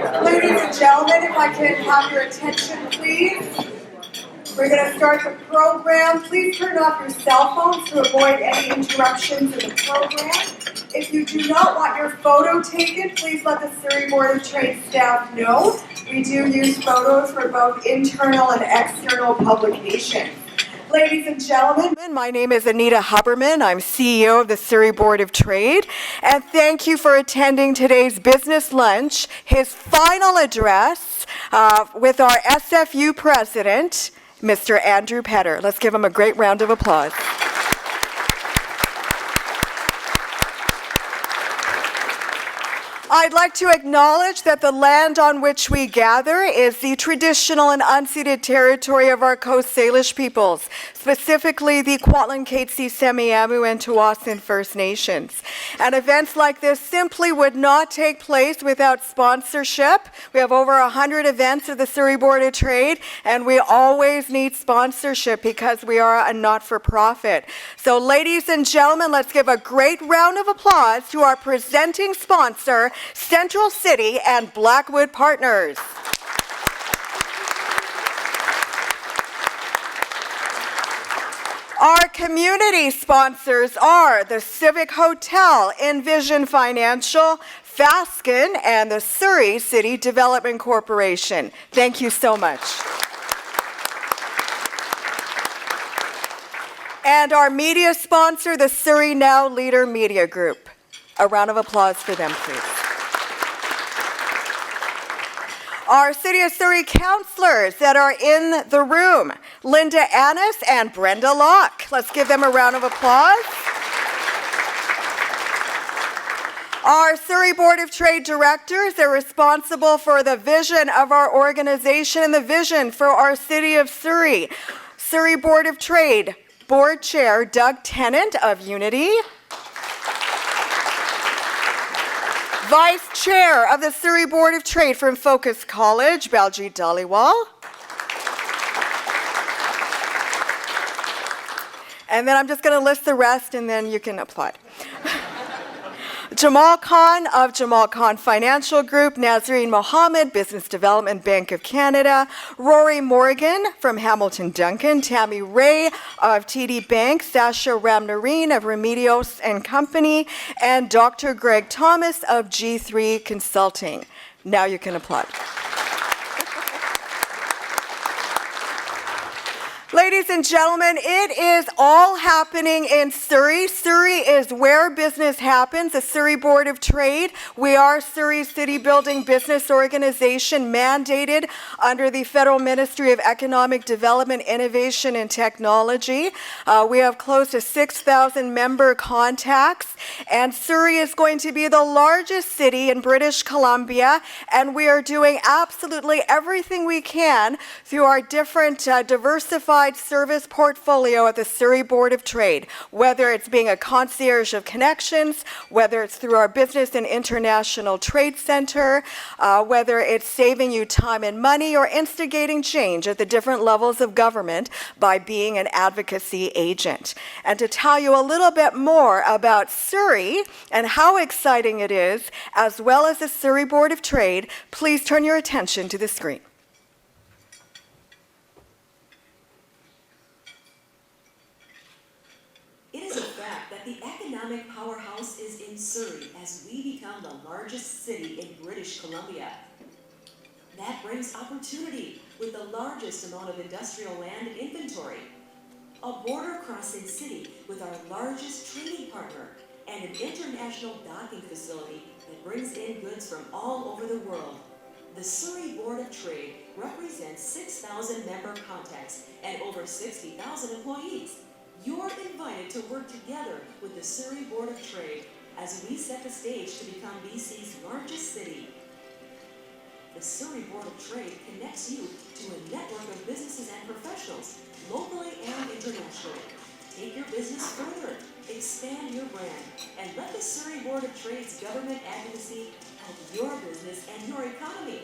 Ladies and gentlemen, if I can have your attention, please. We're going to start the program. Please turn off your cell phones to avoid any interruptions in the program. If you do not want your photo taken, please let the Surrey Board of Trade staff know. We do use photos for both internal and external publications. Ladies and gentlemen, my name is Anita Huberman. I'm CEO of the Surrey Board of Trade. And thank you for attending today's business lunch, his final address with our SFU president, Mr. Andrew Petter. Let's give him a great round of applause. I'd like to acknowledge that the land on which we gather is the traditional and unceded territory of our Coast Salish peoples, specifically the Kwantlen, Katzie, Semiahmoo, and Tsawwassen First Nations. And events like this simply would not take place without sponsorship. We have over 100 events of the Surrey Board of Trade, and we always need sponsorship because we are a not-for-profit. So ladies and gentlemen, let's give a great round of applause to our presenting sponsor, Central City and Blackwood Partners. Our community sponsors are the Civic Hotel, Envision Financial, Fasken, and the Surrey City Development Corporation. Thank you so much. And our media sponsor, the Surrey Now Leader Media Group. A round of applause for them, please. Our City of Surrey councillors that are in the room, Linda Annis and Brenda Locke. Let's give them a round of applause. Our Surrey Board of Trade directors are responsible for the vision of our organization and the vision for our City of Surrey. Surrey Board of Trade Board Chair Doug Tennant of Unity. Vice Chair of the Surrey Board of Trade from Focus College, Baljit Dhaliwal. And then I'm just going to list the rest and then you can applaud. Jamal Khan of Jamal Khan Financial Group, Nazreen Mohammed, Business Development Bank of Canada, Rory Morgan from Hamilton Duncan, Tammy Ray of TD Bank, Sasha Ramnarine of Remedios and Company, and Dr. Greg Thomas of G3 Consulting. Now you can applaud. Ladies and gentlemen, it is all happening in Surrey. Surrey is where business happens. The Surrey Board of Trade. We are Surrey's city building business organization mandated under the Federal Ministry of Economic Development, Innovation and Technology. We have close to 6,000 member contacts, and Surrey is going to be the largest city in British Columbia, and we are doing absolutely everything we can through our different diversified service portfolio at the Surrey Board of Trade, whether it's being a concierge of connections, whether it's through our Business and International Trade Center, whether it's saving you time and money or instigating change at the different levels of government by being an advocacy agent. And to tell you a little bit more about Surrey and how exciting it is, as well as the Surrey Board of Trade, please turn your attention to the screen. It is a fact that the economic powerhouse is in Surrey as we become the largest city in British Columbia. That brings opportunity with the largest amount of industrial land and inventory, a border-crossing city with our largest trading partner, and an international docking facility that brings in goods from all over the world. The Surrey Board of Trade represents 6,000 member contacts and over 60,000 employees. You're invited to work together with the Surrey Board of Trade as we set the stage to become BC's largest city. The Surrey Board of Trade connects you to a network of businesses and professionals, locally and internationally. Take your business further, expand your brand, and let the Surrey Board of Trade's government advocacy help your business and your economy.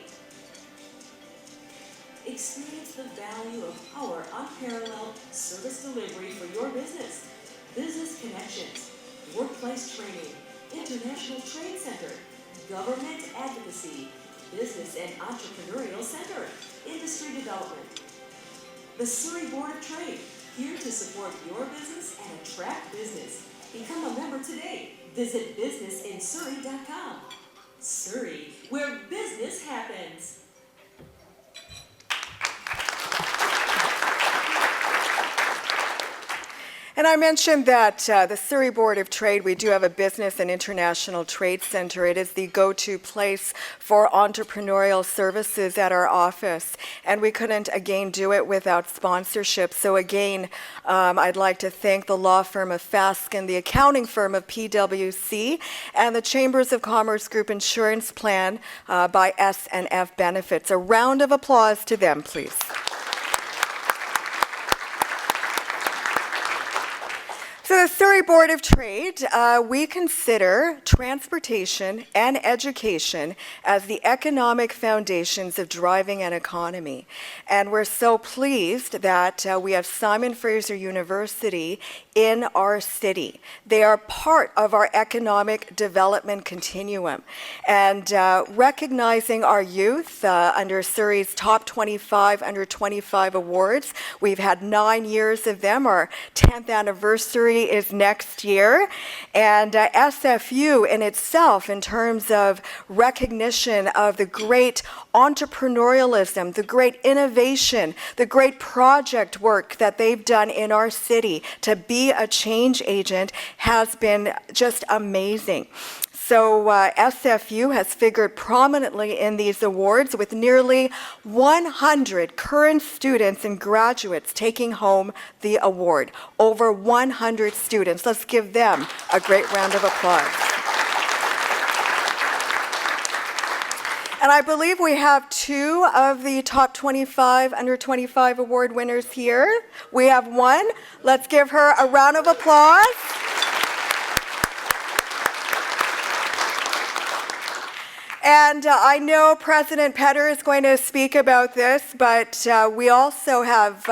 Experience the value of our unparalleled service delivery for your business. Business connections, workplace training, international trade center, government advocacy, Business and Entrepreneurial Center, Industry Development. The Surrey Board of Trade, here to support your business and attract business. Become a member today. Visit businessinsurrey.com. Surrey, where business happens. And I mentioned that the Surrey Board of Trade, we do have a Business and International Trade Center. It is the go-to place for entrepreneurial services at our office. And we couldn't, again, do it without sponsorship. So again, I'd like to thank the law firm of Fasken, the accounting firm of PwC, and the Chambers of Commerce Group Insurance Plan by S&F Benefits. A round of applause to them, please. So the Surrey Board of Trade, we consider transportation and education as the economic foundations of driving an economy. And we're so pleased that we have Simon Fraser University in our city. They are part of our economic development continuum. And recognizing our youth under Surrey's Top 25 Under 25 Awards, we've had 9 years of them. Our 10th anniversary is next year. And SFU in itself, in terms of recognition of the great entrepreneurialism, the great innovation, the great project work that they've done in our city to be a change agent, has been just amazing. So SFU has figured prominently in these awards, with nearly 100 current students and graduates taking home the award. Over 100 students. Let's give them a great round of applause. And I believe we have 2 of the Top 25 Under 25 award winners here. We have one. Let's give her a round of applause. And I know President Petter is going to speak about this, but we also have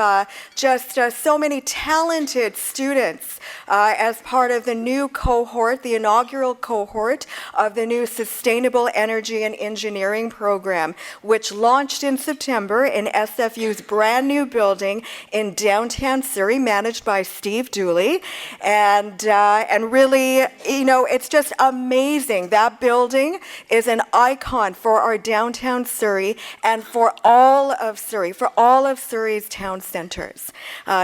just so many talented students as part of the new cohort, the inaugural cohort of the new Sustainable Energy and Engineering program, which launched in September in SFU's brand new building in downtown Surrey, managed by Steve Dooley. And really, you know, it's just amazing. That building is an icon for our downtown Surrey and for all of Surrey, for all of Surrey's town centers.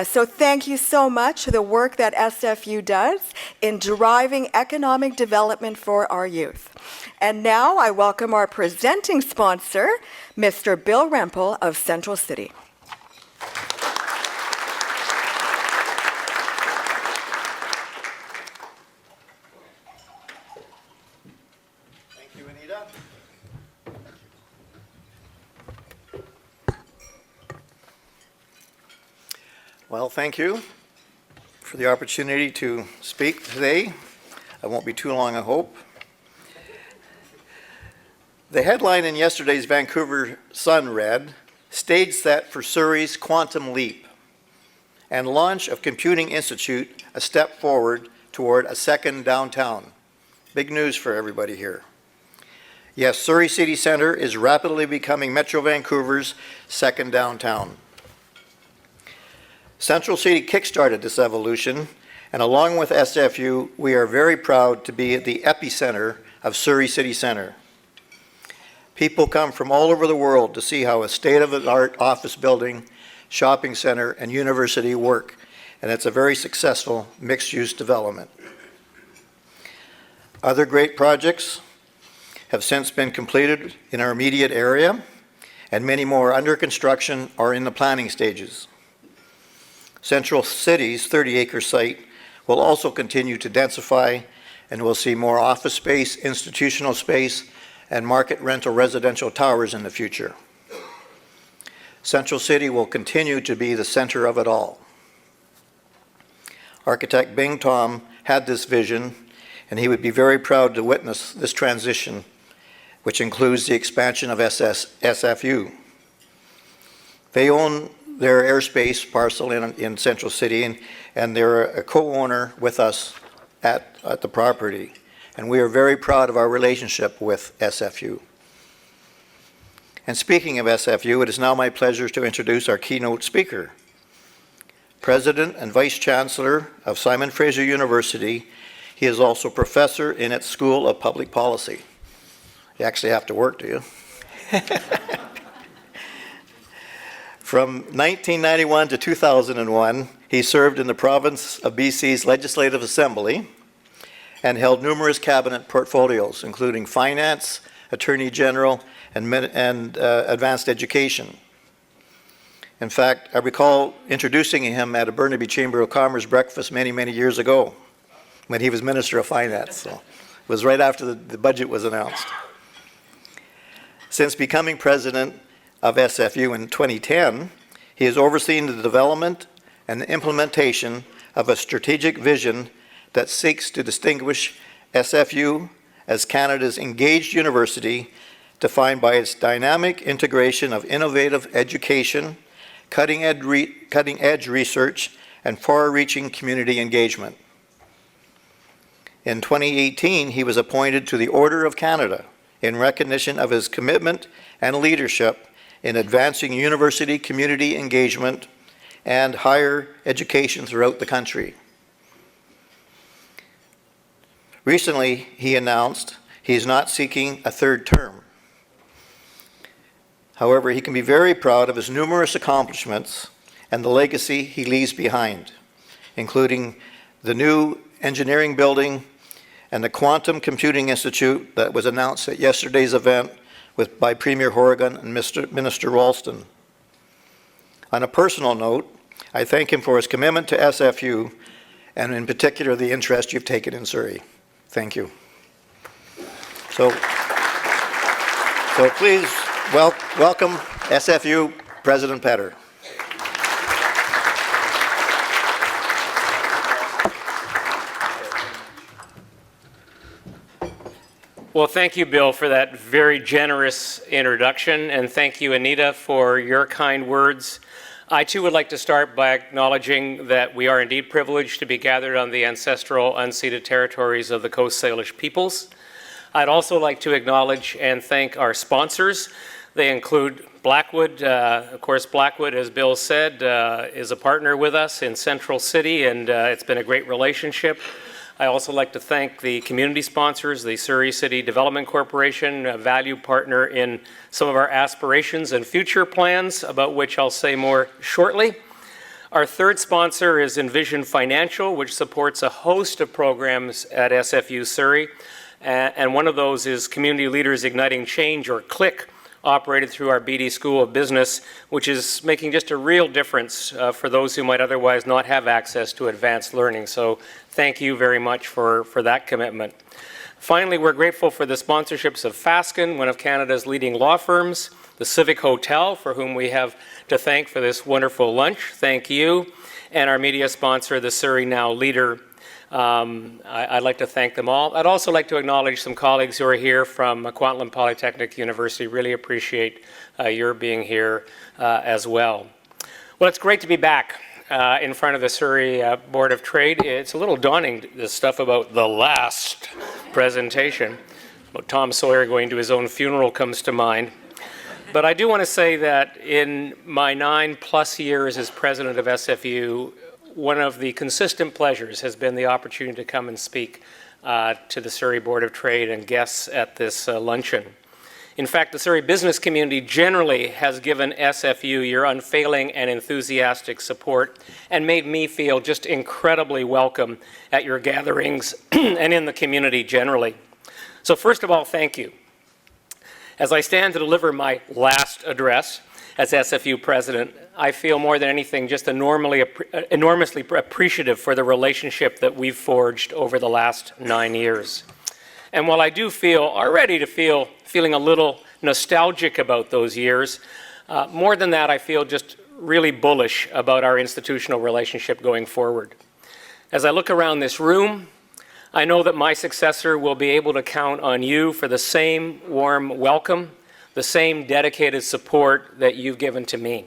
So thank you so much for the work that SFU does in driving economic development for our youth. And now I welcome our presenting sponsor, Mr. Bill Rempel of Central City. Well, thank you for the opportunity to speak today. I won't be too long, I hope. The headline in yesterday's Vancouver Sun read, "Stage set for Surrey's Quantum Leap and Launch of Computing Institute, a Step Forward Toward a Second Downtown." Big news for everybody here. Yes, Surrey City Centre is rapidly becoming Metro Vancouver's second downtown. Central City kickstarted this evolution, and along with SFU, we are very proud to be at the epicenter of Surrey City Centre. People come from all over the world to see how a state-of-the-art office building, shopping center, and university work, and it's a very successful mixed-use development. Other great projects have since been completed in our immediate area, and many more under construction or in the planning stages. Central City's 30-acre site will also continue to densify, and we'll see more office space, institutional space, and market rental residential towers in the future. Central City will continue to be the center of it all. Architect Bing Tom had this vision, and he would be very proud to witness this transition, which includes the expansion of SFU. They own their airspace parcel in Central City, and they're a co-owner with us at the property. And we are very proud of our relationship with SFU. And speaking of SFU, it is now my pleasure to introduce our keynote speaker. President and Vice Chancellor of Simon Fraser University, he is also professor in its School of Public Policy. You actually have to work, do you? From 1991 to 2001, he served in the province of BC's Legislative Assembly and held numerous cabinet portfolios, including finance, attorney general, and advanced education. In fact, I recall introducing him at a Burnaby Chamber of Commerce breakfast many, many years ago when he was Minister of Finance. So it was right after the budget was announced. Since becoming president of SFU in 2010, he has overseen the development and the implementation of a strategic vision that seeks to distinguish SFU as Canada's engaged university, defined by its dynamic integration of innovative education, cutting-edge research, and far-reaching community engagement. In 2018, he was appointed to the Order of Canada in recognition of his commitment and leadership in advancing university community engagement and higher education throughout the country. Recently, he announced he is not seeking a third term. However, he can be very proud of his numerous accomplishments and the legacy he leaves behind, including the new engineering building and the Quantum Computing Institute that was announced at yesterday's event by Premier Horrigan and Minister Ralston. On a personal note, I thank him for his commitment to SFU and in particular the interest you've taken in Surrey. Thank you. So please welcome SFU President Petter. Well, thank you, Bill, for that very generous introduction, and thank you, Anita, for your kind words. I, too, would like to start by acknowledging that we are indeed privileged to be gathered on the ancestral unceded territories of the Coast Salish peoples. I'd also like to acknowledge and thank our sponsors. They include Blackwood. Of course, Blackwood, as Bill said, is a partner with us in Central City, and it's been a great relationship. I also like to thank the community sponsors, the Surrey City Development Corporation, a value partner in some of our aspirations and future plans, about which I'll say more shortly. Our third sponsor is Envision Financial, which supports a host of programs at SFU Surrey, and one of those is Community Leaders Igniting Change, or CLIC, operated through our BD School of Business, which is making just a real difference for those who might otherwise not have access to advanced learning. So thank you very much for that commitment. Finally, we're grateful for the sponsorships of Fasken, one of Canada's leading law firms, the Civic Hotel, for whom we have to thank for this wonderful lunch. Thank you. And our media sponsor, the Surrey Now Leader. I'd like to thank them all. I'd also like to acknowledge some colleagues who are here from Kwantlen Polytechnic University. Really appreciate your being here as well. Well, it's great to be back in front of the Surrey Board of Trade. It's a little daunting, this stuff about the last presentation. About Tom Sawyer going to his own funeral comes to mind. But I do want to say that in my 9+ years as president of SFU, one of the consistent pleasures has been the opportunity to come and speak to the Surrey Board of Trade and guests at this luncheon. In fact, the Surrey business community generally has given SFU your unfailing and enthusiastic support and made me feel just incredibly welcome at your gatherings and in the community generally. So first of all, thank you. As I stand to deliver my last address as SFU president, I feel more than anything just enormously appreciative for the relationship that we've forged over the last 9 years. And while I do feeling a little nostalgic about those years, more than that, I feel just really bullish about our institutional relationship going forward. As I look around this room, I know that my successor will be able to count on you for the same warm welcome, the same dedicated support that you've given to me.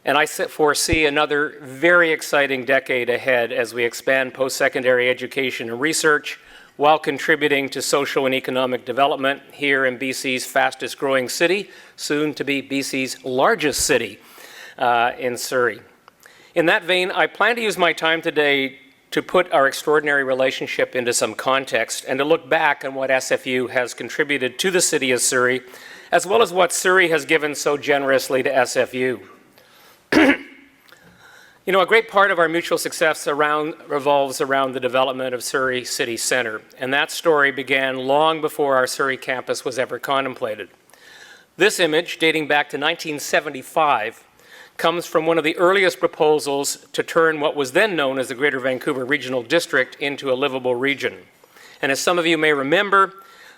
And I foresee another very exciting decade ahead as we expand post-secondary education and research, while contributing to social and economic development here in BC's fastest growing city, soon to be BC's largest city in Surrey. In that vein, I plan to use my time today to put our extraordinary relationship into some context and to look back on what SFU has contributed to the city of Surrey, as well as what Surrey has given so generously to SFU. You know, a great part of our mutual success revolves around the development of Surrey City Centre, and that story began long before our Surrey campus was ever contemplated. This image, dating back to 1975, comes from one of the earliest proposals to turn what was then known as the Greater Vancouver Regional District into a livable region. And as some of you may remember,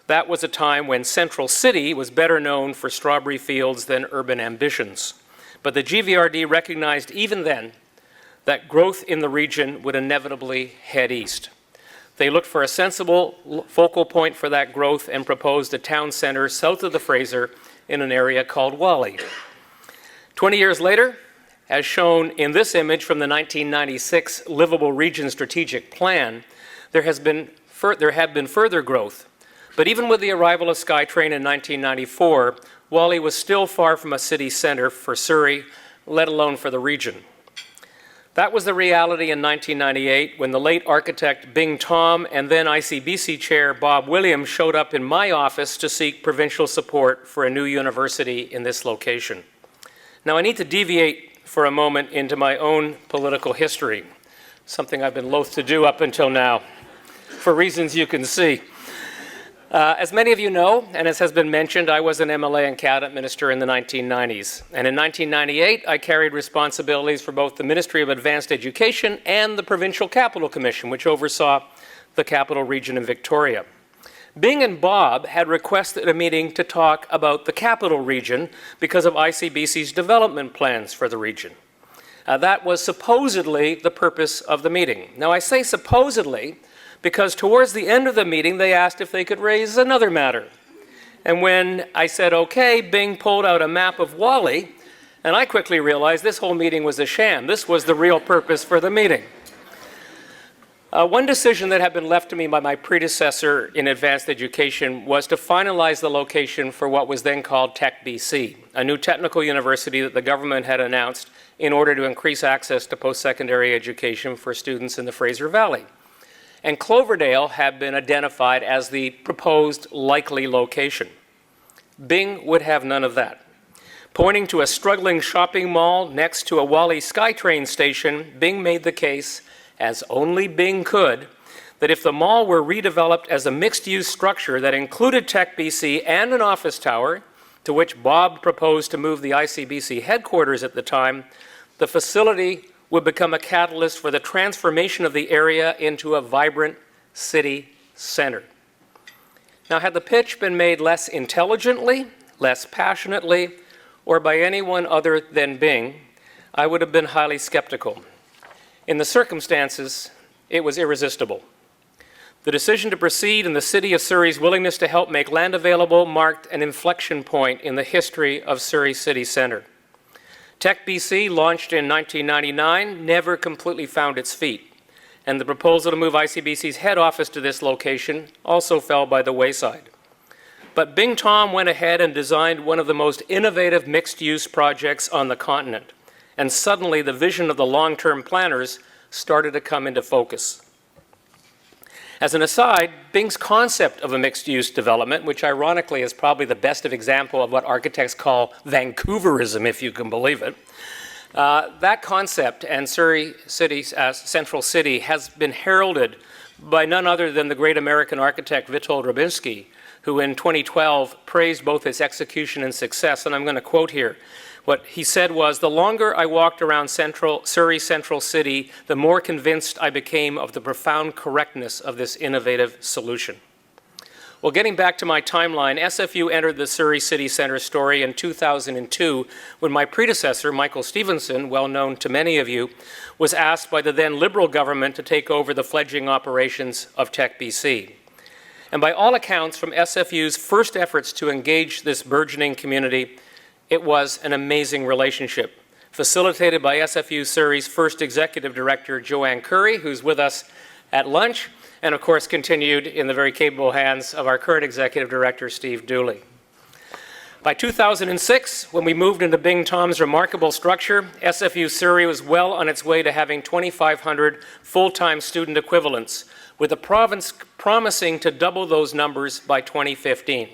that was a time when Central City was better known for strawberry fields than urban ambitions. But the GVRD recognized even then that growth in the region would inevitably head east. They looked for a sensible focal point for that growth and proposed a town centre south of the Fraser in an area called Whalley. 20 years later, as shown in this image from the 1996 Livable Region Strategic Plan, there had been further growth. But even with the arrival of SkyTrain in 1994, Whalley was still far from a city centre for Surrey, let alone for the region. That was the reality in 1998 when the late architect Bing Tom and then ICBC Chair Bob Williams showed up in my office to seek provincial support for a new university in this location. Now I need to deviate for a moment into my own political history, something I've been loath to do up until now, for reasons you can see. As many of you know, and as has been mentioned, I was an MLA and cabinet minister in the 1990s. And in 1998, I carried responsibilities for both the Ministry of Advanced Education and the Provincial Capital Commission, which oversaw the capital region in Victoria. Bing and Bob had requested a meeting to talk about the capital region because of ICBC's development plans for the region. That was supposedly the purpose of the meeting. Now I say supposedly because towards the end of the meeting, they asked if they could raise another matter. And when I said, okay, Bing pulled out a map of Whalley, and I quickly realized this whole meeting was a sham. This was the real purpose for the meeting. One decision that had been left to me by my predecessor in advanced education was to finalize the location for what was then called Tech BC, a new technical university that the government had announced in order to increase access to post-secondary education for students in the Fraser Valley. And Cloverdale had been identified as the proposed likely location. Bing would have none of that. Pointing to a struggling shopping mall next to a Whalley SkyTrain station, Bing made the case, as only Bing could, that if the mall were redeveloped as a mixed-use structure that included Tech BC and an office tower, to which Bob proposed to move the ICBC headquarters at the time, the facility would become a catalyst for the transformation of the area into a vibrant city center. Now, had the pitch been made less intelligently, less passionately, or by anyone other than Bing, I would have been highly skeptical. In the circumstances, it was irresistible. The decision to proceed and the City of Surrey's willingness to help make land available marked an inflection point in the history of Surrey City Centre. Tech BC, launched in 1999, never completely found its feet, and the proposal to move ICBC's head office to this location also fell by the wayside. But Bing Tom went ahead and designed one of the most innovative mixed-use projects on the continent, and suddenly the vision of the long-term planners started to come into focus. As an aside, Bing's concept of a mixed-use development, which ironically is probably the best of example of what architects call Vancouverism, if you can believe it, that concept and Surrey City's Central City has been heralded by none other than the great American architect Witold Rybinski, who in 2012 praised both its execution and success. And I'm going to quote here. What he said was, "The longer I walked around Surrey Central City, the more convinced I became of the profound correctness of this innovative solution." Well, getting back to my timeline, SFU entered the Surrey City Centre story in 2002 when my predecessor, Michael Stevenson, well known to many of you, was asked by the then Liberal government to take over the fledgling operations of Tech BC. And by all accounts, from SFU's first efforts to engage this burgeoning community, it was an amazing relationship, facilitated by SFU Surrey's first executive director, Joanne Curry, who's with us at lunch, and of course continued in the very capable hands of our current Executive Director, Steve Dooley. By 2006, when we moved into Bing Tom's remarkable structure, SFU Surrey was well on its way to having 2,500 full-time student equivalents, with the province promising to double those numbers by 2015.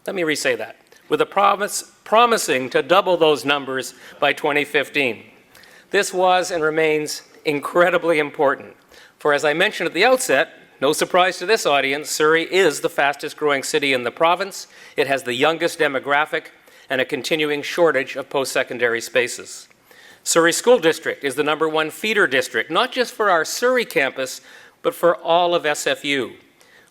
Let me re-say that. With the province promising to double those numbers by 2015. This was and remains incredibly important, for as I mentioned at the outset, no surprise to this audience, Surrey is the fastest growing city in the province. It has the youngest demographic and a continuing shortage of post-secondary spaces. Surrey School District is the #1 feeder district, not just for our Surrey campus, but for all of SFU.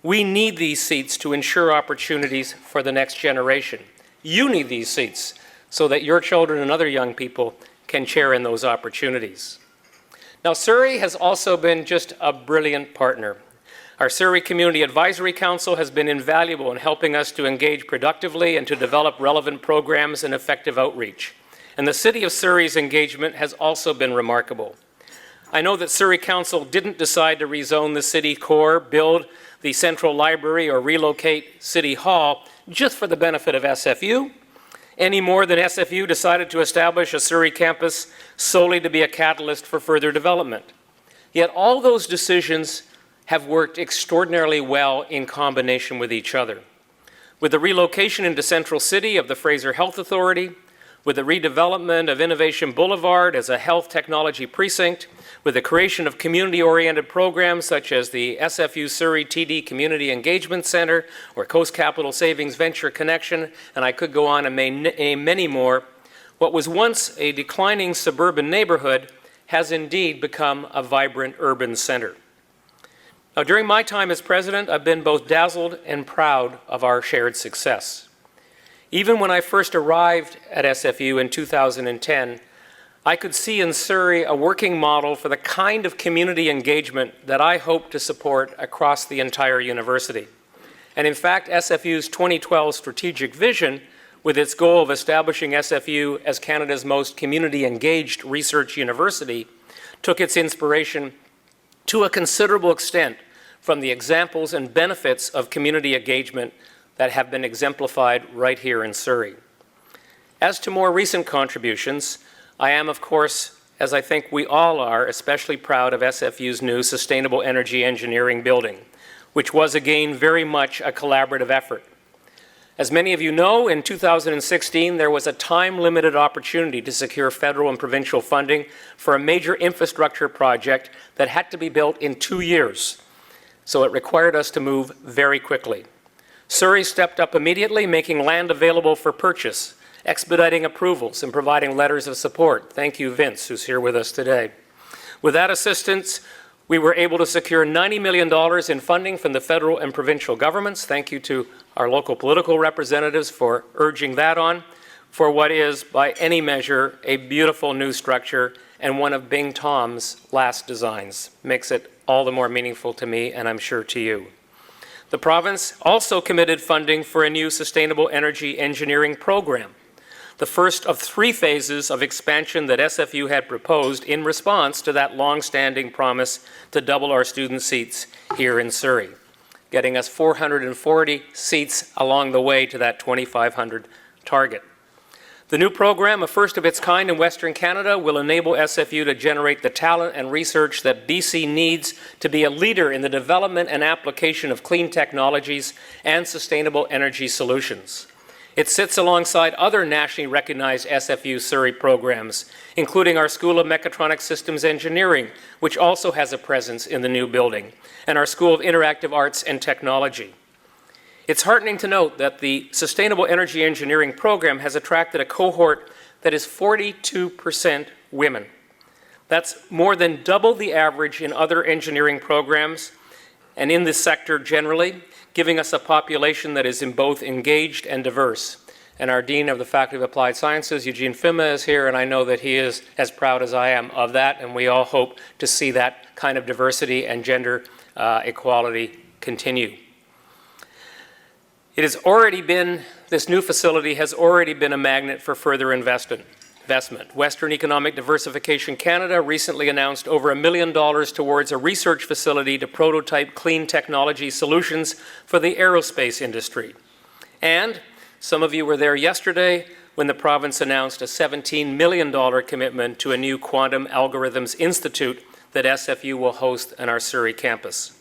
We need these seats to ensure opportunities for the next generation. You need these seats so that your children and other young people can share in those opportunities. Now, Surrey has also been just a brilliant partner. Our Surrey Community Advisory Council has been invaluable in helping us to engage productively and to develop relevant programs and effective outreach. And the City of Surrey's engagement has also been remarkable. I know that Surrey Council didn't decide to rezone the city core, build the central library, or relocate City Hall just for the benefit of SFU, any more than SFU decided to establish a Surrey campus solely to be a catalyst for further development. Yet all those decisions have worked extraordinarily well in combination with each other. With the relocation into Central City of the Fraser Health Authority, with the redevelopment of Innovation Boulevard as a health technology precinct, with the creation of community-oriented programs such as the SFU Surrey TD Community Engagement Center or Coast Capital Savings Venture Connection, and I could go on and name many more, what was once a declining suburban neighborhood has indeed become a vibrant urban center. Now, during my time as president, I've been both dazzled and proud of our shared success. Even when I first arrived at SFU in 2010, I could see in Surrey a working model for the kind of community engagement that I hope to support across the entire university. And in fact, SFU's 2012 strategic vision, with its goal of establishing SFU as Canada's most community-engaged research university, took its inspiration to a considerable extent from the examples and benefits of community engagement that have been exemplified right here in Surrey. As to more recent contributions, I am, of course, as I think we all are, especially proud of SFU's new Sustainable Energy Engineering building, which was again very much a collaborative effort. As many of you know, in 2016, there was a time-limited opportunity to secure federal and provincial funding for a major infrastructure project that had to be built in 2 years. So it required us to move very quickly. Surrey stepped up immediately, making land available for purchase, expediting approvals, and providing letters of support. Thank you, Vince, who's here with us today. With that assistance, we were able to secure $90 million in funding from the federal and provincial governments. Thank you to our local political representatives for urging that on, for what is, by any measure, a beautiful new structure and one of Bing Tom's last designs. Makes it all the more meaningful to me, and I'm sure to you. The province also committed funding for a new sustainable energy engineering program, the first of 3 phases of expansion that SFU had proposed in response to that long-standing promise to double our student seats here in Surrey, getting us 440 seats along the way to that 2,500 target. The new program, a first of its kind in Western Canada, will enable SFU to generate the talent and research that BC needs to be a leader in the development and application of clean technologies and sustainable energy solutions. It sits alongside other nationally recognized SFU Surrey programs, including our School of Mechatronic Systems Engineering, which also has a presence in the new building, and our School of Interactive Arts and Technology. It's heartening to note that the Sustainable Energy Engineering program has attracted a cohort that is 42% women. That's more than double the average in other engineering programs and in this sector generally, giving us a population that is in both engaged and diverse. And our Dean of the Faculty of Applied Sciences, Eugene Fima, is here, and I know that he is as proud as I am of that, and we all hope to see that kind of diversity and gender equality continue. This new facility has already been a magnet for further investment. investment. Western Economic Diversification Canada recently announced over $1 million towards a research facility to prototype clean technology solutions for the aerospace industry. And some of you were there yesterday when the province announced a $17 million commitment to a new Quantum Algorithms Institute that SFU will host on our Surrey campus.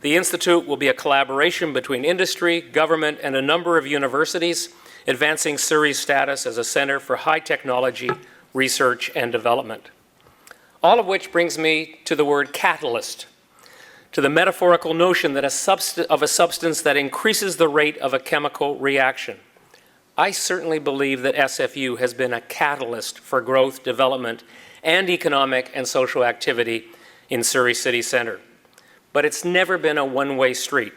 The institute will be a collaboration between industry, government, and a number of universities, advancing Surrey's status as a centre for high technology research and development. All of which brings me to the word catalyst, to the metaphorical notion that of a substance that increases the rate of a chemical reaction. I certainly believe that SFU has been a catalyst for growth, development, and economic and social activity in Surrey City Centre. But it's never been a one-way street.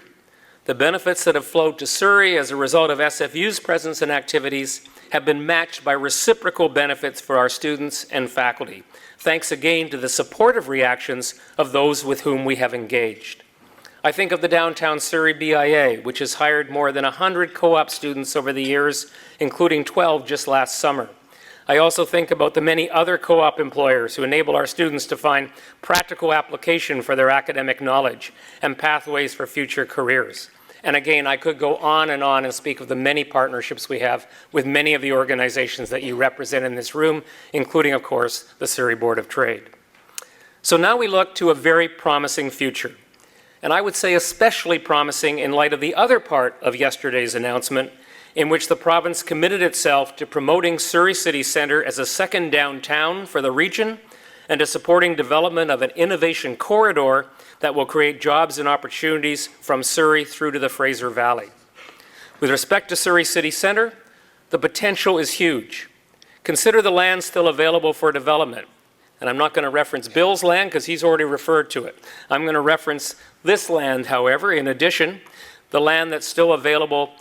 The benefits that have flowed to Surrey as a result of SFU's presence and activities have been matched by reciprocal benefits for our students and faculty, thanks again to the supportive reactions of those with whom we have engaged. I think of the Downtown Surrey BIA, which has hired more than 100 co-op students over the years, including 12 just last summer. I also think about the many other co-op employers who enable our students to find practical application for their academic knowledge and pathways for future careers. And again, I could go on and speak of the many partnerships we have with many of the organizations that you represent in this room, including, of course, the Surrey Board of Trade. So now we look to a very promising future. And I would say especially promising in light of the other part of yesterday's announcement, in which the province committed itself to promoting Surrey City Centre as a second downtown for the region and to supporting development of an innovation corridor that will create jobs and opportunities from Surrey through to the Fraser Valley. With respect to Surrey City Centre, the potential is huge. Consider the land still available for development. And I'm not going to reference Bill's land because he's already referred to it. I'm going to reference this land, however, in addition, the land that's still available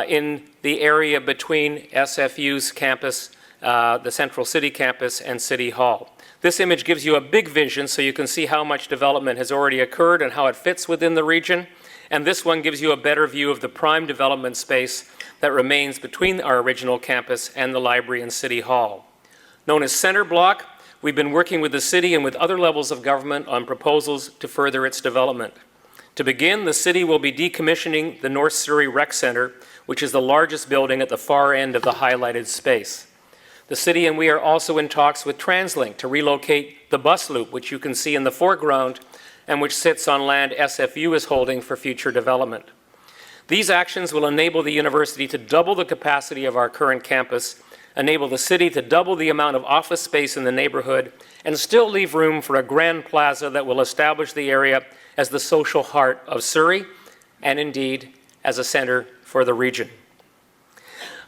in the area between SFU's campus, the Central City campus, and City Hall. This image gives you a big vision so you can see how much development has already occurred and how it fits within the region. And this one gives you a better view of the prime development space that remains between our original campus and the library and City Hall. Known as Centre Block, we've been working with the city and with other levels of government on proposals to further its development. To begin, the city will be decommissioning the North Surrey Rec Centre, which is the largest building at the far end of the highlighted space. The city and we are also in talks with TransLink to relocate the bus loop, which you can see in the foreground, and which sits on land SFU is holding for future development. These actions will enable the university to double the capacity of our current campus, enable the city to double the amount of office space in the neighborhood, and still leave room for a grand plaza that will establish the area as the social heart of Surrey, and indeed as a center for the region.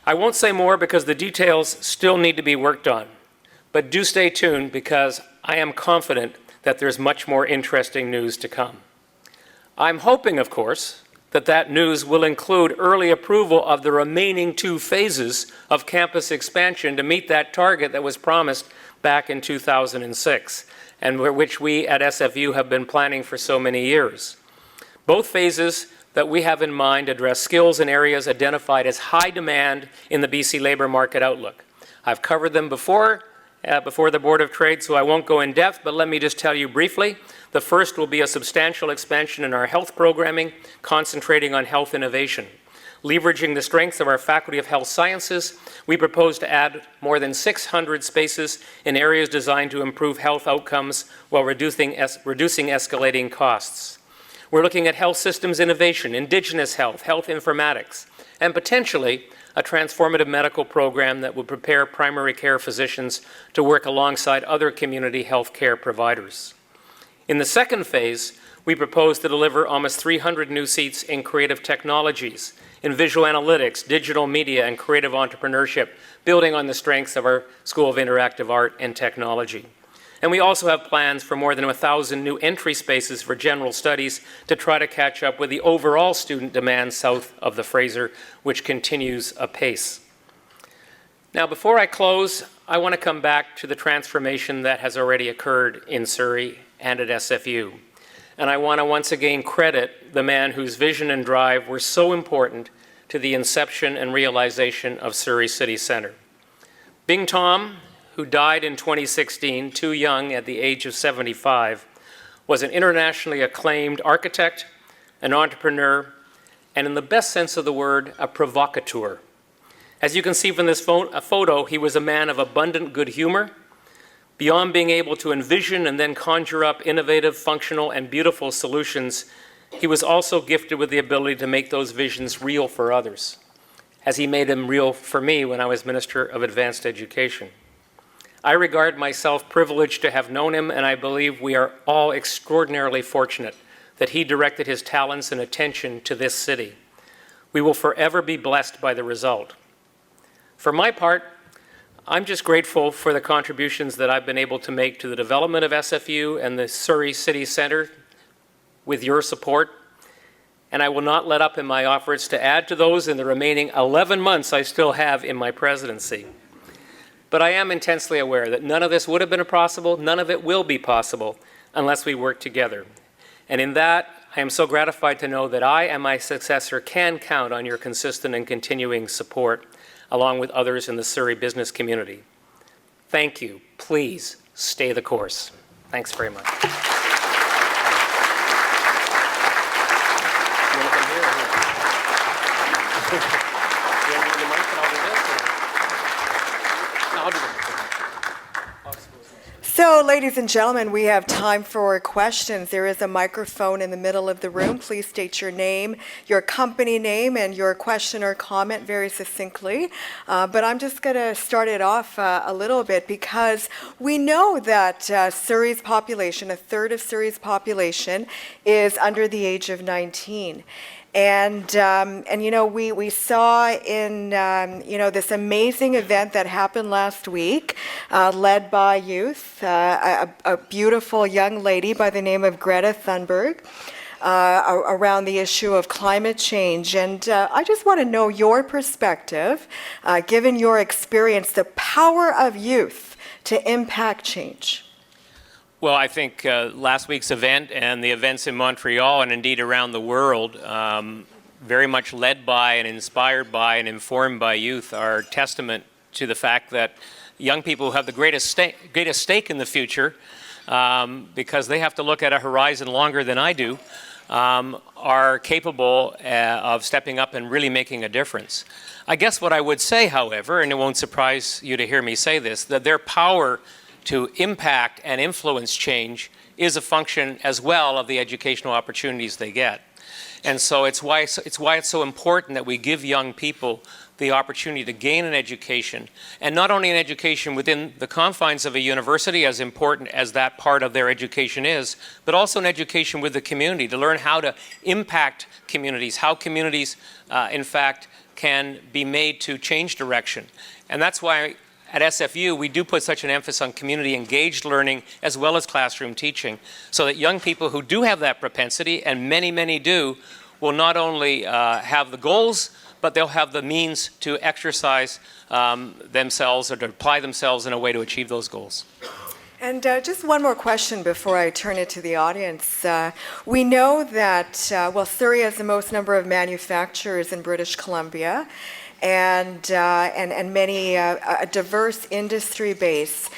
I won't say more because the details still need to be worked on, but do stay tuned because I am confident that there's much more interesting news to come. I'm hoping, of course, that that news will include early approval of the remaining 2 phases of campus expansion to meet that target that was promised back in 2006, and which we at SFU have been planning for so many years. Both phases that we have in mind address skills in areas identified as high demand in the BC labor market outlook. I've covered them before the Board of Trade, so I won't go in depth, but let me just tell you briefly. The first will be a substantial expansion in our health programming, concentrating on health innovation. Leveraging the strengths of our Faculty of Health Sciences, we propose to add more than 600 spaces in areas designed to improve health outcomes while reducing escalating costs. We're looking at health systems innovation, Indigenous health, health informatics, and potentially a transformative medical program that would prepare primary care physicians to work alongside other community health care providers. In the second phase, we propose to deliver almost 300 new seats in creative technologies, in visual analytics, digital media, and creative entrepreneurship, building on the strengths of our School of Interactive Art and Technology. And we also have plans for more than 1,000 new entry spaces for general studies to try to catch up with the overall student demand south of the Fraser, which continues apace. Now, before I close, I want to come back to the transformation that has already occurred in Surrey and at SFU. And I want to once again credit the man whose vision and drive were so important to the inception and realization of Surrey City Centre. Bing Tom, who died in 2016, too young at the age of 75, was an internationally acclaimed architect, an entrepreneur, and in the best sense of the word, a provocateur. As you can see from this photo, he was a man of abundant good humor. Beyond being able to envision and then conjure up innovative, functional, and beautiful solutions, he was also gifted with the ability to make those visions real for others, as he made them real for me when I was Minister of Advanced Education. I regard myself privileged to have known him, and I believe we are all extraordinarily fortunate that he directed his talents and attention to this city. We will forever be blessed by the result. For my part, I'm just grateful for the contributions that I've been able to make to the development of SFU and the Surrey City Centre with your support, and I will not let up in my efforts to add to those in the remaining 11 months I still have in my presidency. But I am intensely aware that none of this would have been possible, none of it will be possible unless we work together. And in that, I am so gratified to know that I and my successor can count on your consistent and continuing support, along with others in the Surrey business community. Thank you. Please stay the course. Thanks very much. So, ladies and gentlemen, we have time for questions. There is a microphone in the middle of the room. Please state your name, your company name, and your question or comment very succinctly. But I'm just going to start it off a little bit because we know that Surrey's population, a third of Surrey's population, is under the age of 19. And you know, we saw in, you know, this amazing event that happened last week, led by youth, a beautiful young lady by the name of Greta Thunberg, around the issue of climate change. And I just want to know your perspective, given your experience, the power of youth to impact change. Well, I think last week's event and the events in Montreal and indeed around the world, very much led by and inspired by and informed by youth, are testament to the fact that young people who have the greatest stake in the future, because they have to look at a horizon longer than I do, are capable of stepping up and really making a difference. I guess what I would say, however, and it won't surprise you to hear me say this, that their power to impact and influence change is a function as well of the educational opportunities they get. And so it's why it's so important that we give young people the opportunity to gain an education, and not only an education within the confines of a university, as important as that part of their education is, but also an education with the community, to learn how to impact communities, how communities, in fact, can be made to change direction. And that's why at SFU, we do put such an emphasis on community-engaged learning as well as classroom teaching, so that young people who do have that propensity, and many, many do, will not only have the goals, but they'll have the means to exercise themselves or to apply themselves in a way to achieve those goals. And just one more question before I turn it to the audience. We know that, well, Surrey has the most number of manufacturers in British Columbia, and many a diverse industry base.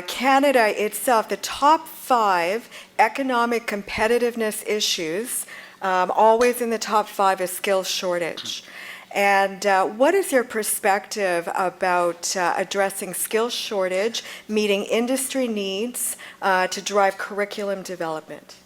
Canada itself, the top 5 economic competitiveness issues, always in the top 5 is skills shortage. And what is your perspective about addressing skills shortage, meeting industry needs to drive curriculum development?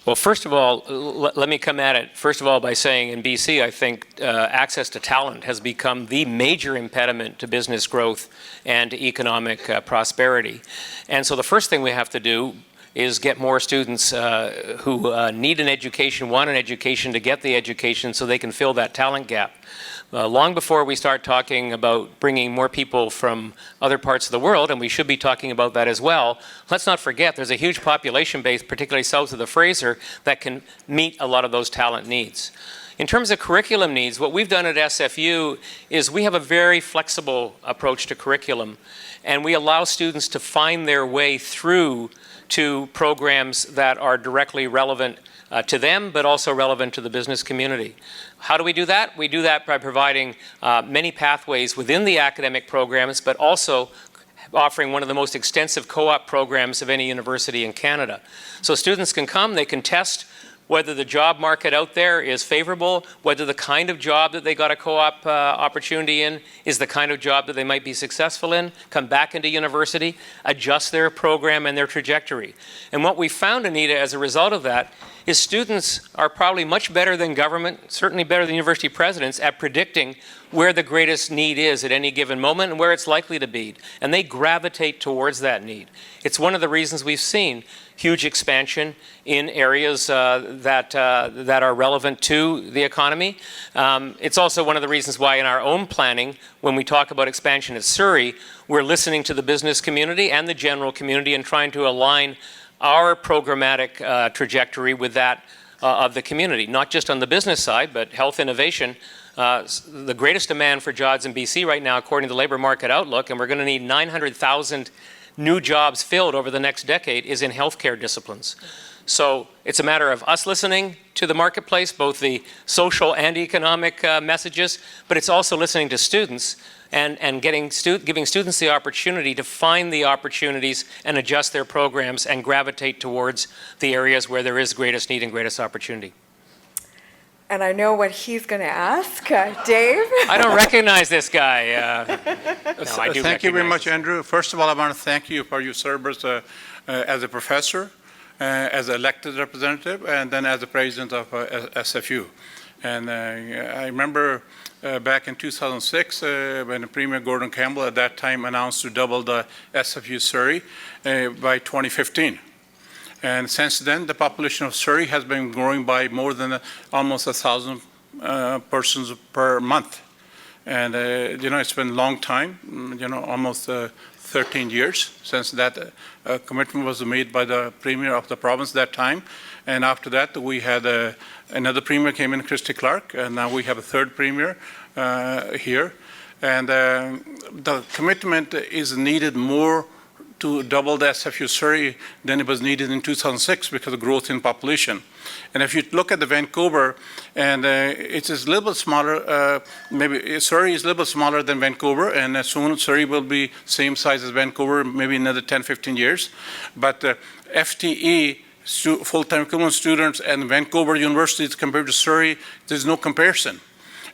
Well, first of all, let me come at it, first of all, by saying in BC, I think access to talent has become the major impediment to business growth and to economic prosperity. And so the first thing we have to do is get more students who need an education, want an education, to get the education so they can fill that talent gap. Long before we start talking about bringing more people from other parts of the world, and we should be talking about that as well, let's not forget there's a huge population base, particularly south of the Fraser, that can meet a lot of those talent needs. In terms of curriculum needs, what we've done at SFU is we have a very flexible approach to curriculum, and we allow students to find their way through to programs that are directly relevant to them, but also relevant to the business community. How do we do that? We do that by providing many pathways within the academic programs, but also offering one of the most extensive co-op programs of any university in Canada. So students can come, they can test whether the job market out there is favorable, whether the kind of job that they got a co-op opportunity in is the kind of job that they might be successful in, come back into university, adjust their program and their trajectory. And what we found, Anita, as a result of that, is students are probably much better than government, certainly better than university presidents, at predicting where the greatest need is at any given moment and where it's likely to be. And they gravitate towards that need. It's one of the reasons we've seen huge expansion in areas that are relevant to the economy. It's also one of the reasons why in our own planning, when we talk about expansion at Surrey, we're listening to the business community and the general community and trying to align our programmatic trajectory with that of the community, not just on the business side, but health innovation. The greatest demand for jobs in BC right now, according to the Labour Market Outlook, and we're going to need 900,000 new jobs filled over the next decade, is in healthcare disciplines. So it's a matter of us listening to the marketplace, both the social and economic messages, but it's also listening to students and giving students the opportunity to find the opportunities and adjust their programs and gravitate towards the areas where there is greatest need and greatest opportunity. And I know what he's going to ask. Dave? I don't recognize this guy. No, I do Thank you very recognize much, this. Andrew. First of all, I want to thank you for your service as a professor, as an elected representative, and then as the president of SFU. And I remember back in 2006 when Premier Gordon Campbell at that time announced to double the SFU Surrey by 2015. And since then, the population of Surrey has been growing by more than almost 1,000 persons per month. And, it's been a long time, almost 13 years since that commitment was made by the Premier of the province that time. And after that, we had another Premier came in, Christy Clark, and now we have a third Premier here. And the commitment is needed more to double the SFU Surrey than it was needed in 2006 because of growth in population. And if you look at the Vancouver, and it is a little bit smaller, maybe Surrey is a little bit smaller than Vancouver, and soon Surrey will be same size as Vancouver, maybe another 10, 15 years. But FTE, full-time equivalent students, and Vancouver universities compared to Surrey, there's no comparison.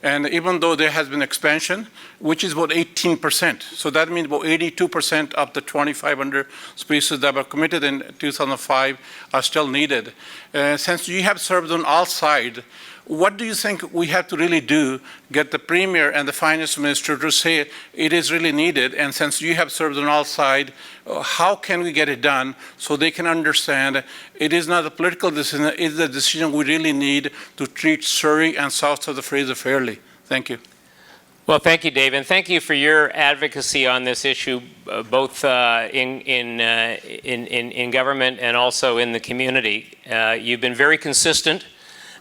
And even though there has been expansion, which is about 18%, so that means about 82% of the 2,500 spaces that were committed in 2005 are still needed. Since you have served on all sides, what do you think we have to really do, get the Premier and the Finance Minister to say it is really needed? And since you have served on all sides, how can we get it done so they can understand it is not a political decision, it is a decision we really need to treat Surrey and south of the Fraser fairly? Thank you. Well, thank you, Dave, and thank you for your advocacy on this issue, both in government and also in the community. You've been very consistent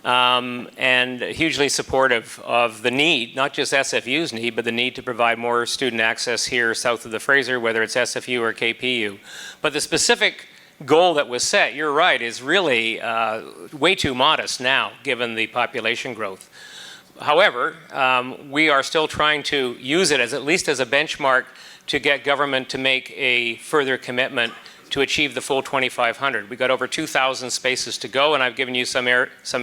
and hugely supportive of the need, not just SFU's need, but the need to provide more student access here south of the Fraser, whether it's SFU or KPU. But the specific goal that was set, you're right, is really way too modest now, given the population growth. However, we are still trying to use it as at least as a benchmark to get government to make a further commitment to achieve the full 2,500. We've got over 2,000 spaces to go, and I've given you some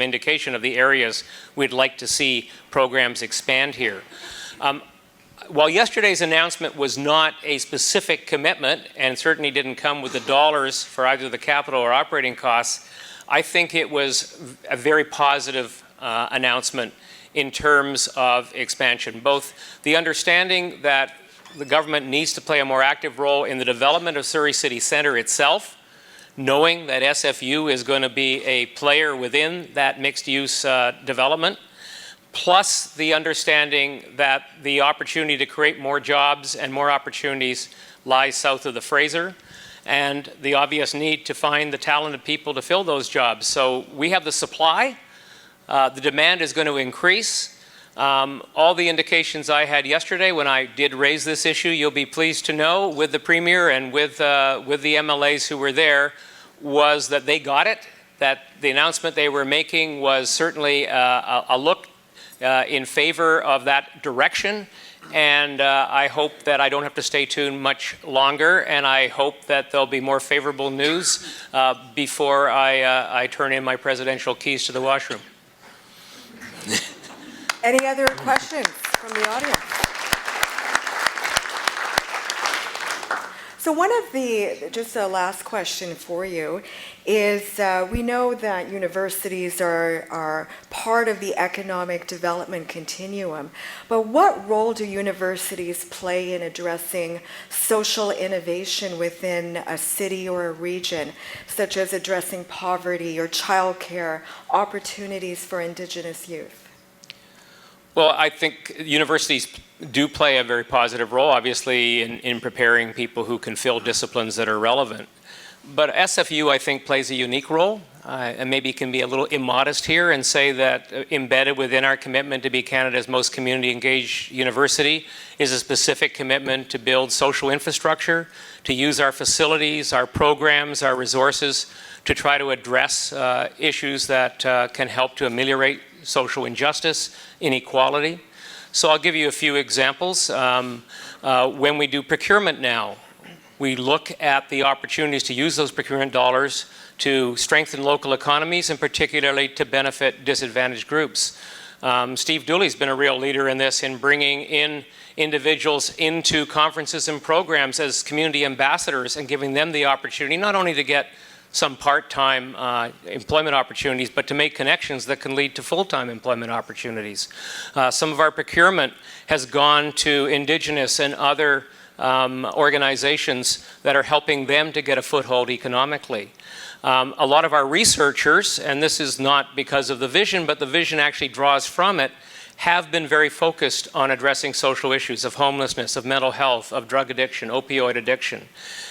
indication of the areas we'd like to see programs expand here. While yesterday's announcement was not a specific commitment, and certainly didn't come with the dollars for either the capital or operating costs, I think it was a very positive announcement in terms of expansion. Both the understanding that the government needs to play a more active role in the development of Surrey City Centre itself, knowing that SFU is going to be a player within that mixed-use development, plus the understanding that the opportunity to create more jobs and more opportunities lies south of the Fraser, and the obvious need to find the talented people to fill those jobs. So we have the supply. The demand is going to increase. All the indications I had yesterday when I did raise this issue, you'll be pleased to know, with the Premier and with the MLAs who were there, was that they got it, that the announcement they were making was certainly a look in favor of that direction, And I hope that I don't have to stay tuned much longer, and I hope that there'll be more favorable news before I turn in my presidential keys to the washroom. Any other questions from the audience? So one of the, just a last question for you, is we know that universities are part of the economic development continuum, but what role do universities play in addressing social innovation within a city or a region, such as addressing poverty or childcare, opportunities for Indigenous youth? Well, I think universities do play a very positive role, obviously, in preparing people who can fill disciplines that are relevant. But SFU, I think, plays a unique role, and maybe can be a little immodest here and say that embedded within our commitment to be Canada's most community-engaged university is a specific commitment to build social infrastructure, to use our facilities, our programs, our resources to try to address issues that can help to ameliorate social injustice, inequality. So I'll give you a few examples. When we do procurement now, we look at the opportunities to use those procurement dollars to strengthen local economies and particularly to benefit disadvantaged groups. Steve Dooley's been a real leader in this, in bringing in individuals into conferences and programs as community ambassadors and giving them the opportunity not only to get some part-time employment opportunities, but to make connections that can lead to full-time employment opportunities. Some of our procurement has gone to Indigenous and other organizations that are helping them to get a foothold economically. A lot of our researchers, and this is not because of the vision, but the vision actually draws from it, have been very focused on addressing social issues of homelessness, of mental health, of drug addiction, opioid addiction.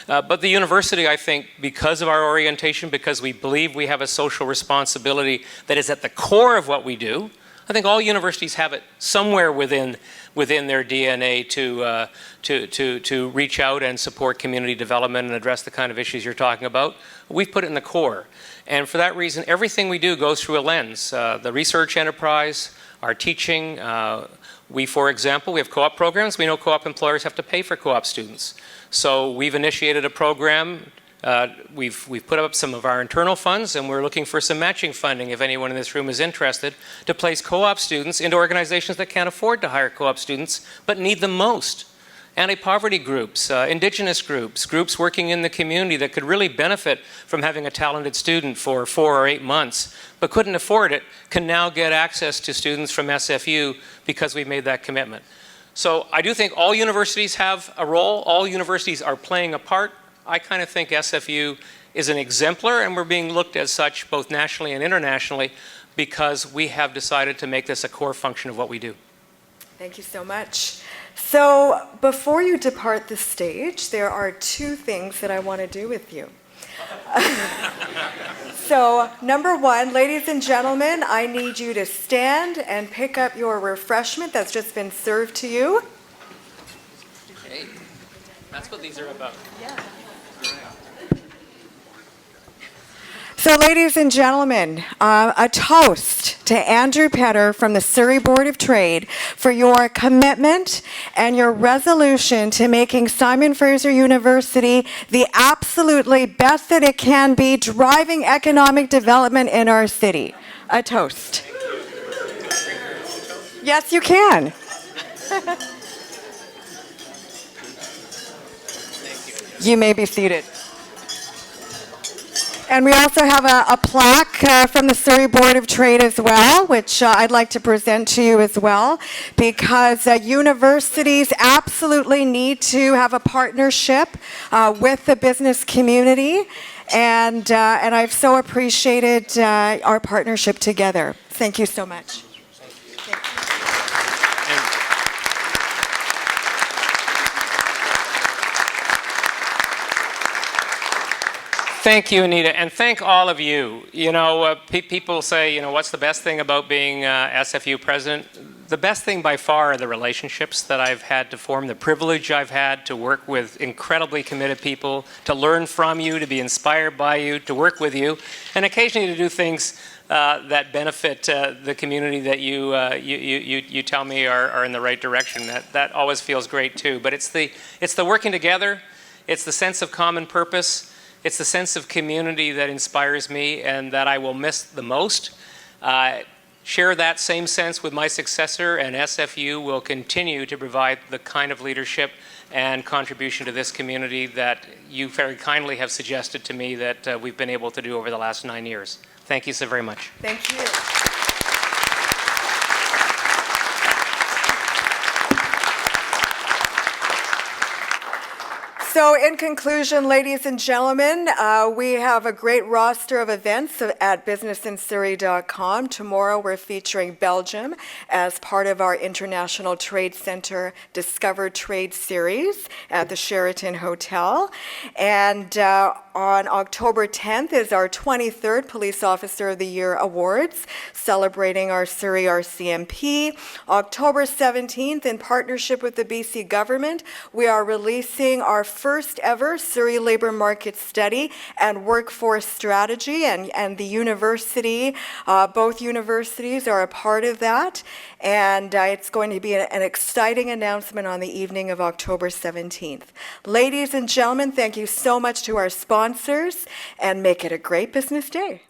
But the university, I think, because of our orientation, because we believe we have a social responsibility that is at the core of what we do, I think all universities have it somewhere within their DNA to reach out and support community development and address the kind of issues you're talking about. We've put it in the core. And for that reason, everything we do goes through a lens. The research enterprise, our teaching, for example, we have co-op programs. We know co-op employers have to pay for co-op students. So we've initiated a program. We've put up some of our internal funds, and we're looking for some matching funding, if anyone in this room is interested, to place co-op students into organizations that can't afford to hire co-op students, but need them most. Anti-poverty groups, Indigenous groups, groups working in the community that could really benefit from having a talented student for 4 or 8 months, but couldn't afford it, can now get access to students from SFU because we've made that commitment. So I do think all universities have a role, all universities are playing a part. I kind of think SFU is an exemplar, and we're being looked as such both nationally and internationally because we have decided to make this a core function of what we do. Thank you so much. So before you depart the stage, there are 2 things that I want to do with you. So number 1, ladies and gentlemen, I need you to stand and pick up your refreshment that's just been served to you. Hey, that's what these are about. Yeah. So ladies and gentlemen, a toast to Andrew Petter from the Surrey Board of Trade for your commitment and your resolution to making Simon Fraser University the absolutely best that it can be, driving economic development in our city. A toast. Yes, you can. You may be seated. And we also have a plaque from the Surrey Board of Trade as well, which I'd like to present to you as well, because universities absolutely need to have a partnership with the business community, and I've so appreciated our partnership together. Thank you so much. Thank you, Anita, and thank all of you. You know, people say, what's the best thing about being SFU president? the best thing by far are the relationships that I've had to form, the privilege I've had to work with incredibly committed people, to learn from you, to be inspired by you, to work with you, and occasionally to do things that benefit the community that you tell me are in the right direction. That always feels great too. But it's the working together, it's the sense of common purpose, it's the sense of community that inspires me and that I will miss the most. Share that same sense with my successor, and SFU will continue to provide the kind of leadership and contribution to this community that you very kindly have suggested to me that we've been able to do over the last 9 years. Thank you so very much. Thank you. So in conclusion, ladies and gentlemen, we have a great roster of events at businessinsurrey.com. Tomorrow we're featuring Belgium as part of our International Trade Center Discover Trade Series at the Sheraton Hotel. And on October 10th is our 23rd Police Officer of the Year Awards, celebrating our Surrey RCMP. October 17th, in partnership with the BC government, we are releasing our first ever Surrey labor market study and workforce strategy, and the university, both universities are a part of that, and it's going to be an exciting announcement on the evening of October 17th. Ladies and gentlemen, thank you so much to our sponsors, and make it a great business day.